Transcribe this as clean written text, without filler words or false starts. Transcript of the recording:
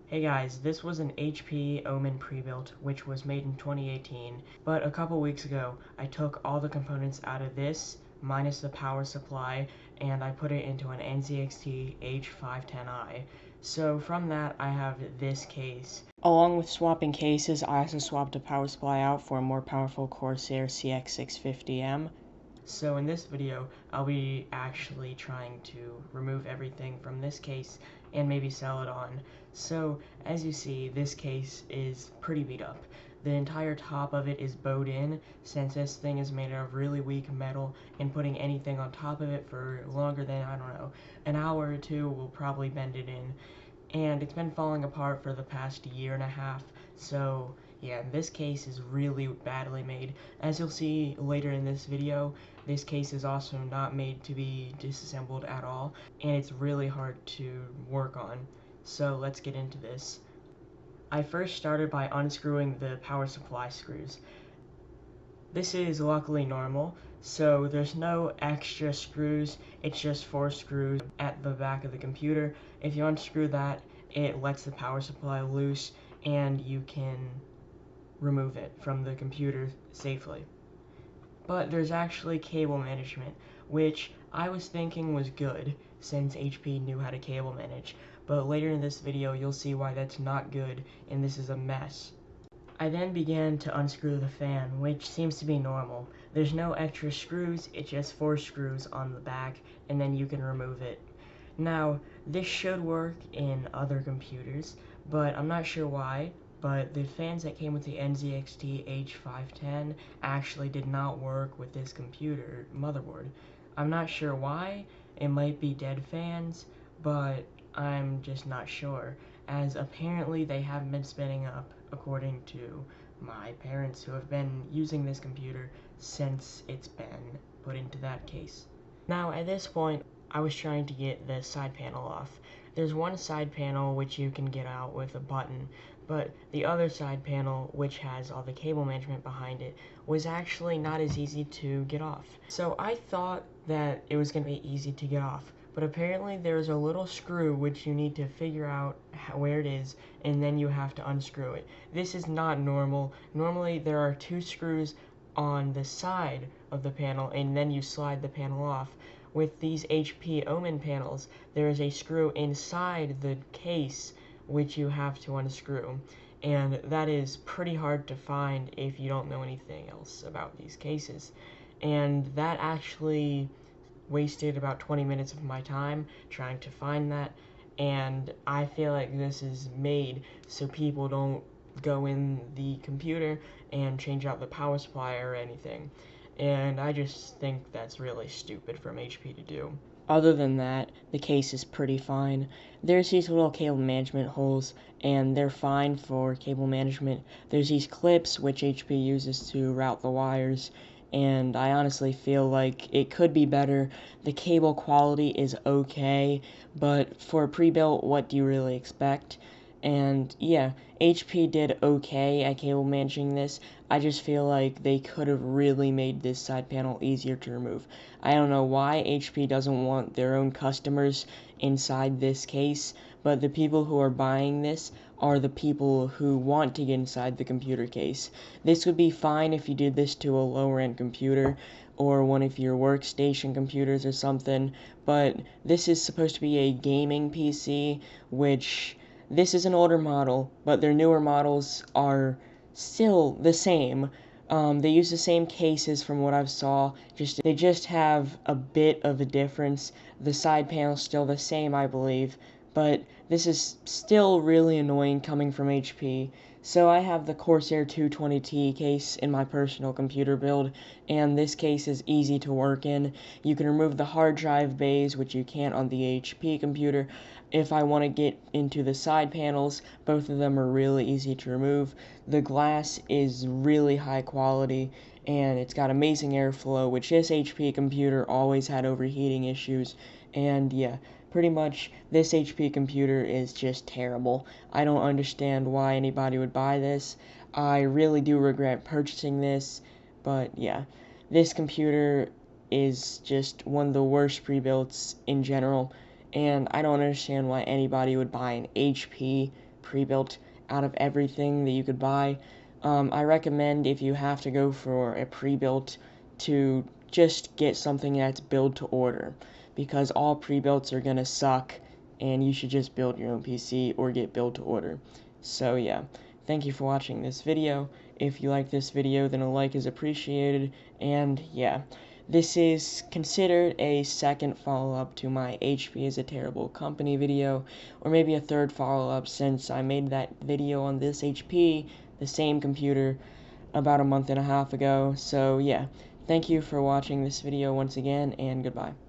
Hey guys, this was an HP Omen Prebuilt, which was made in 2018, but a couple weeks ago, I took all the components out of this, minus the power supply, and I put it into an NZXT H510i. So from that, I have this case. Along with swapping cases, I also swapped a power supply out for a more powerful Corsair CX650M. So in this video, I'll be actually trying to remove everything from this case and maybe sell it on. So as you see, this case is pretty beat up. The entire top of it is bowed in, since this thing is made out of really weak metal, and putting anything on top of it for longer than, I don't know, an hour or two will probably bend it in. And it's been falling apart for the past year and a half, so yeah, this case is really badly made. As you'll see later in this video, this case is also not made to be disassembled at all, and it's really hard to work on. So let's get into this. I first started by unscrewing the power supply screws. This is luckily normal, so there's no extra screws, it's just 4 screws at the back of the computer. If you unscrew that, it lets the power supply loose and you can remove it from the computer safely. But there's actually cable management, which I was thinking was good since HP knew how to cable manage, but later in this video you'll see why that's not good and this is a mess. I then began to unscrew the fan, which seems to be normal. There's no extra screws, it's just 4 screws on the back, and then you can remove it. Now, this should work in other computers, but I'm not sure why, but the fans that came with the NZXT H510 actually did not work with this computer motherboard. I'm not sure why, it might be dead fans, but I'm just not sure, as apparently they haven't been spinning up, according to my parents who have been using this computer since it's been put into that case. Now at this point, I was trying to get the side panel off. There's one side panel which you can get out with a button, but the other side panel, which has all the cable management behind it, was actually not as easy to get off. So I thought that it was going to be easy to get off, but apparently there's a little screw which you need to figure out where it is, and then you have to unscrew it. This is not normal. Normally there are 2 screws on the side of the panel, and then you slide the panel off. With these HP Omen panels, there is a screw inside the case which you have to unscrew, and that is pretty hard to find if you don't know anything else about these cases. And that actually wasted about 20 minutes of my time trying to find that, and I feel like this is made so people don't go in the computer and change out the power supply or anything. And I just think that's really stupid from HP to do. Other than that, the case is pretty fine. There's these little cable management holes, and they're fine for cable management. There's these clips which HP uses to route the wires, and I honestly feel like it could be better. The cable quality is okay, but for a pre-built, what do you really expect? And yeah, HP did okay at cable managing this. I just feel like they could have really made this side panel easier to remove. I don't know why HP doesn't want their own customers inside this case, but the people who are buying this are the people who want to get inside the computer case. This would be fine if you did this to a lower end computer or one of your workstation computers or something, but this is supposed to be a gaming PC, which this is an older model, but their newer models are still the same. They use the same cases from what I've saw, they just have a bit of a difference. The side panel's still the same, I believe, but this is still really annoying coming from HP. So I have the Corsair 220T case in my personal computer build, and this case is easy to work in. You can remove the hard drive bays, which you can't on the HP computer. If I want to get into the side panels, both of them are really easy to remove. The glass is really high quality, and it's got amazing airflow, which this HP computer always had overheating issues, and yeah, pretty much this HP computer is just terrible. I don't understand why anybody would buy this. I really do regret purchasing this, but yeah, this computer is just one of the worst pre-builts in general, and I don't understand why anybody would buy an HP pre-built out of everything that you could buy. I recommend, if you have to go for a pre-built, to just get something that's build to order, because all pre-builts are gonna suck, and you should just build your own PC or get build to order. So yeah, thank you for watching this video. If you like this video, then a like is appreciated, and yeah. This is considered a second follow-up to my HP is a terrible company video, or maybe a third follow-up, since I made that video on this HP, the same computer, about a month and a half ago. So yeah, thank you for watching this video once again, and goodbye.